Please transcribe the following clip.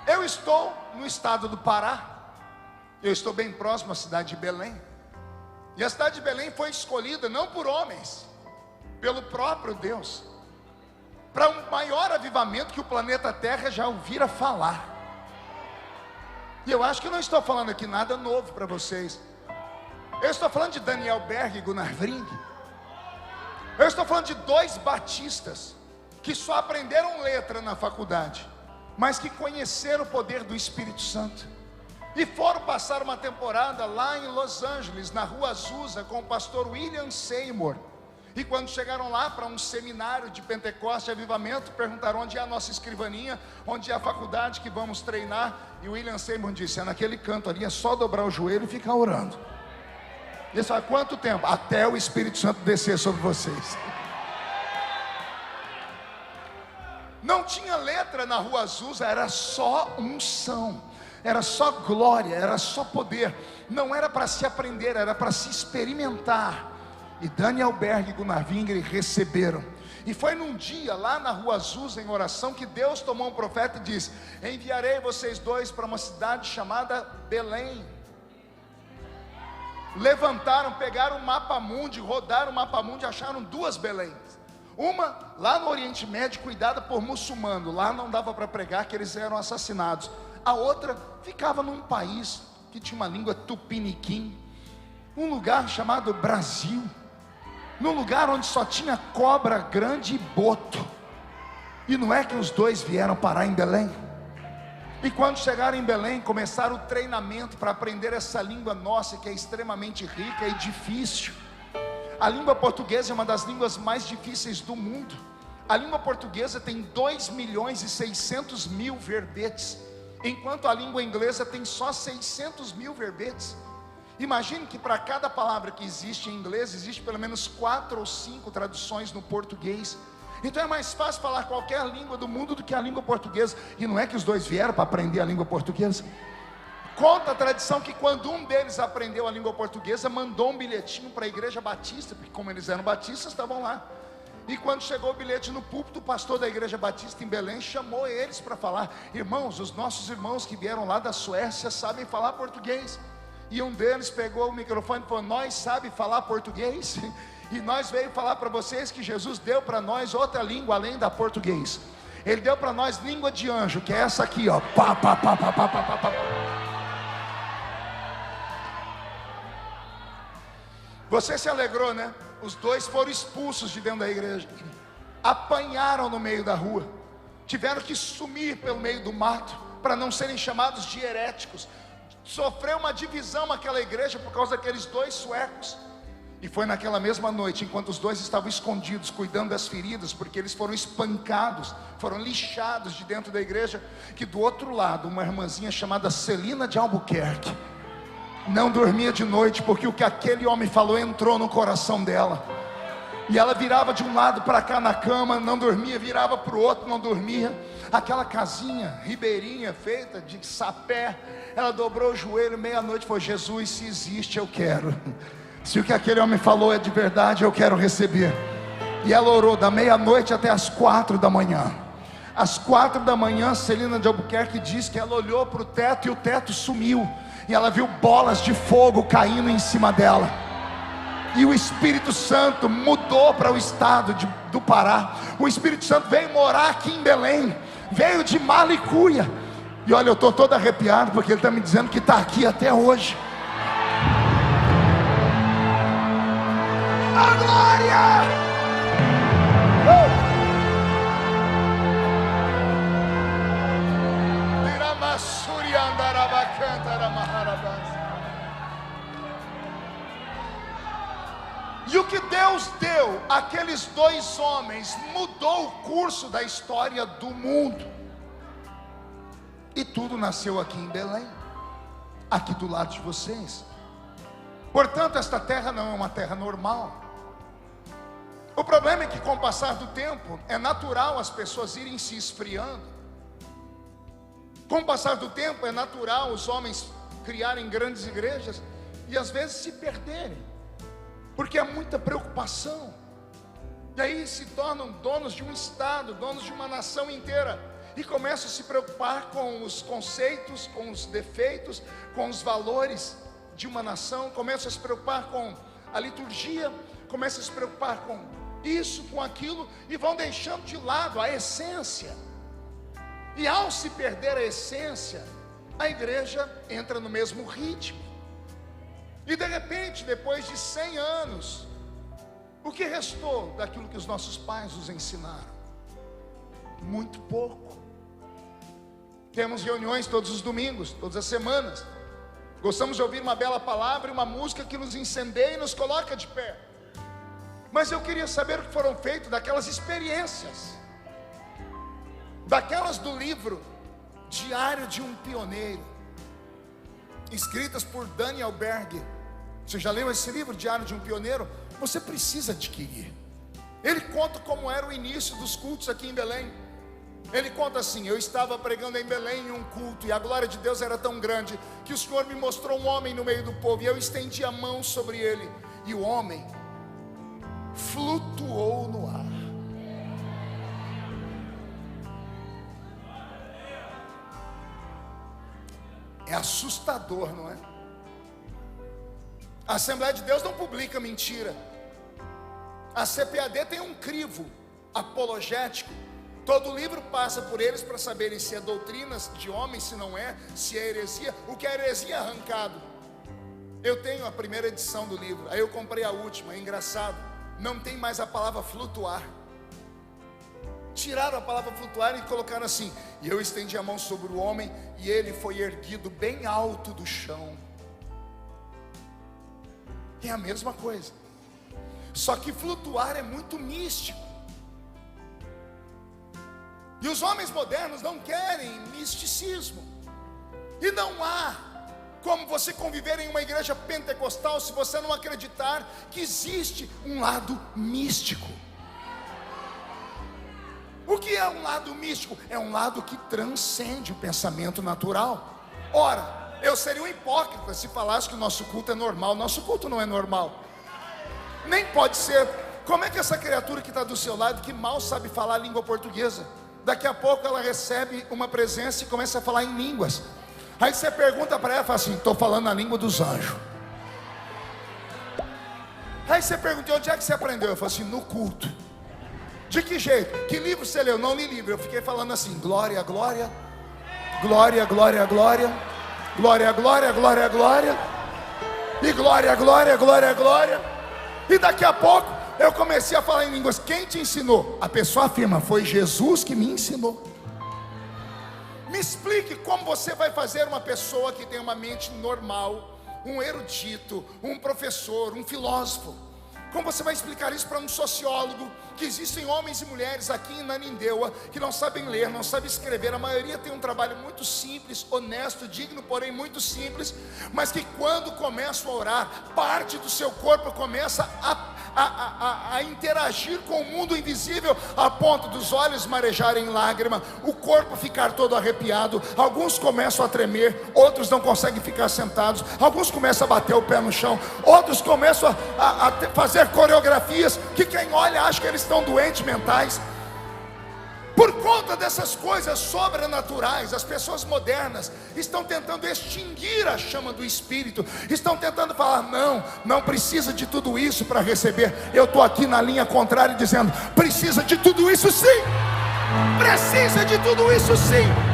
Eu estou no estado do Pará. Eu estou bem próximo à cidade de Belém. E a cidade de Belém foi escolhida não por homens, pelo próprio Deus, para um maior avivamento que o planeta Terra já ouvira falar. E eu acho que eu não estou falando aqui nada novo para vocês. Eu estou falando de Daniel Berg e Gunnar Vring. Eu estou falando de dois batistas que só aprenderam letra na faculdade, mas que conheceram o poder do Espírito Santo e foram passar uma temporada lá em Los Angeles, na Rua Azusa, com o pastor William Seymour. E quando chegaram lá para um seminário de Pentecoste e Avivamento, perguntaram onde é a nossa escrivaninha, onde é a faculdade que vamos treinar. E o William Seymour disse: é naquele canto ali, é só dobrar o joelho e ficar orando. E eles falaram: quanto tempo? Até o Espírito Santo descer sobre vocês. Não tinha letra na Rua Azusa, era só unção, era só glória, era só poder. Não era para se aprender, era para se experimentar. E Daniel Berg e Gunnar Vring receberam. E foi num dia lá na Rua Azusa, em oração, que Deus tomou um profeta e disse: enviarei vocês dois para uma cidade chamada Belém. Levantaram, pegaram o mapa mundi, rodaram o mapa mundi, acharam duas Belém. Uma lá no Oriente Médio, cuidada por muçulmanos, lá não dava para pregar, que eles eram assassinados. A outra ficava num país que tinha uma língua tupiniquim, um lugar chamado Brasil, num lugar onde só tinha cobra grande e boto. E não é que os dois vieram parar em Belém? E quando chegaram em Belém, começaram o treinamento para aprender essa língua nossa, que é extremamente rica e difícil. A língua portuguesa é uma das línguas mais difíceis do mundo. A língua portuguesa tem 2.600.000 verbetes, enquanto a língua inglesa tem só 600.000 verbetes. Imagine que para cada palavra que existe em inglês, existe pelo menos 4 ou 5 traduções no português. Então é mais fácil falar qualquer língua do mundo do que a língua portuguesa. E não é que os dois vieram para aprender a língua portuguesa? Conta a tradição que quando um deles aprendeu a língua portuguesa, mandou um bilhetinho para a igreja batista, porque como eles eram batistas, estavam lá. E quando chegou o bilhete no púlpito, o pastor da igreja batista em Belém chamou eles para falar: irmãos, os nossos irmãos que vieram lá da Suécia sabem falar português. E um deles pegou o microfone e falou: nós sabemos falar português? E nós veio falar para vocês que Jesus deu para nós outra língua além da português. Ele deu para nós língua de anjo, que é essa aqui, ó. Pá, pá, pá, pá, pá, pá, pá, pá. Você se alegrou, né? Os dois foram expulsos de dentro da igreja, apanharam no meio da rua, tiveram que sumir pelo meio do mato, para não serem chamados de heréticos. Sofreu uma divisão aquela igreja por causa daqueles dois suecos. E foi naquela mesma noite, enquanto os dois estavam escondidos, cuidando das feridas, porque eles foram espancados, foram lixados de dentro da igreja, que do outro lado, uma irmãzinha chamada Celina de Albuquerque não dormia de noite, porque o que aquele homem falou entrou no coração dela. E ela virava de um lado para cá na cama, não dormia, virava para o outro, não dormia. Aquela casinha ribeirinha feita de sapé, ela dobrou o joelho meia-noite e falou: Jesus, se existe, eu quero. Se o que aquele homem falou é de verdade, eu quero receber. E ela orou da meia-noite até as 4 da manhã. Às 4 da manhã, Celina de Albuquerque diz que ela olhou para o teto e o teto sumiu. E ela viu bolas de fogo caindo em cima dela. E o Espírito Santo mudou para o estado do Pará. O Espírito Santo veio morar aqui em Belém, veio de Malicuia. E olha, eu estou todo arrepiado, porque ele está me dizendo que está aqui até hoje. A glória! E o que Deus deu àqueles dois homens mudou o curso da história do mundo. E tudo nasceu aqui em Belém, aqui do lado de vocês. Portanto, esta terra não é uma terra normal. O problema é que com o passar do tempo, é natural as pessoas irem se esfriando. Com o passar do tempo, é natural os homens criarem grandes igrejas e às vezes se perderem, porque há muita preocupação. E aí se tornam donos de um estado, donos de uma nação inteira. e começam a se preocupar com os conceitos, com os defeitos, com os valores de uma nação, começam a se preocupar com a liturgia, começam a se preocupar com isso, com aquilo, e vão deixando de lado a essência. E ao se perder a essência, a igreja entra no mesmo ritmo. E de repente, depois de 100 anos, o que restou daquilo que os nossos pais nos ensinaram? Muito pouco. Temos reuniões todos os domingos, todas as semanas. Gostamos de ouvir uma bela palavra e uma música que nos incendeia e nos coloca de pé. Mas eu queria saber o que foram feitos daquelas experiências, daquelas do livro Diário de um Pioneiro, escritas por Daniel Berg. Você já leu esse livro, Diário de um Pioneiro? Você precisa adquirir. Ele conta como era o início dos cultos aqui em Belém. Ele conta assim: eu estava pregando em Belém em um culto, e a glória de Deus era tão grande, que o Senhor me mostrou um homem no meio do povo, e eu estendi a mão sobre ele, e o homem flutuou no ar. É assustador, não é? A Assembleia de Deus não publica mentira. A CPAD tem um crivo apologético. Todo livro passa por eles para saberem se é doutrinas de homens, se não é, se é heresia. O que é heresia é arrancado. Eu tenho a primeira edição do livro, aí eu comprei a última. É engraçado, não tem mais a palavra flutuar. Tiraram a palavra flutuar e colocaram assim: e eu estendi a mão sobre o homem, e ele foi erguido bem alto do chão. É a mesma coisa, só que flutuar é muito místico. E os homens modernos não querem misticismo. E não há como você conviver em uma igreja pentecostal se você não acreditar que existe um lado místico. O que é um lado místico? É um lado que transcende o pensamento natural. Ora, eu seria um hipócrita se falasse que o nosso culto é normal. Nosso culto não é normal, nem pode ser. Como é que essa criatura que está do seu lado, que mal sabe falar a língua portuguesa, daqui a pouco ela recebe uma presença e começa a falar em línguas? Aí você pergunta para ela, fala assim: estou falando a língua dos anjos. Aí você pergunta: onde é que você aprendeu? Eu falo assim: no culto. De que jeito? Que livro você leu? Não li livro. Eu fiquei falando assim: glória, glória, glória, glória, glória, glória, glória, glória, glória, e glória, glória, glória, glória. E daqui a pouco eu comecei a falar em línguas. Quem te ensinou? A pessoa afirma: foi Jesus que me ensinou. Me explique como você vai fazer uma pessoa que tem uma mente normal, um erudito, um professor, um filósofo, como você vai explicar isso para um sociólogo? Que existem homens e mulheres aqui em Nanindeua que não sabem ler, não sabem escrever. A maioria tem um trabalho muito simples, honesto, digno, porém muito simples, mas que quando começam a orar, parte do seu corpo começa a interagir com o mundo invisível, a ponto dos olhos marejarem lágrima, o corpo ficar todo arrepiado. Alguns começam a tremer, outros não conseguem ficar sentados, alguns começam a bater o pé no chão, outros começam a fazer coreografias que quem olha acha que eles estão doentes mentais. Por conta dessas coisas sobrenaturais, as pessoas modernas estão tentando extinguir a chama do Espírito. Estão tentando falar: não precisa de tudo isso para receber. Eu estou aqui na linha contrária dizendo: precisa de tudo isso sim. Precisa de tudo isso sim.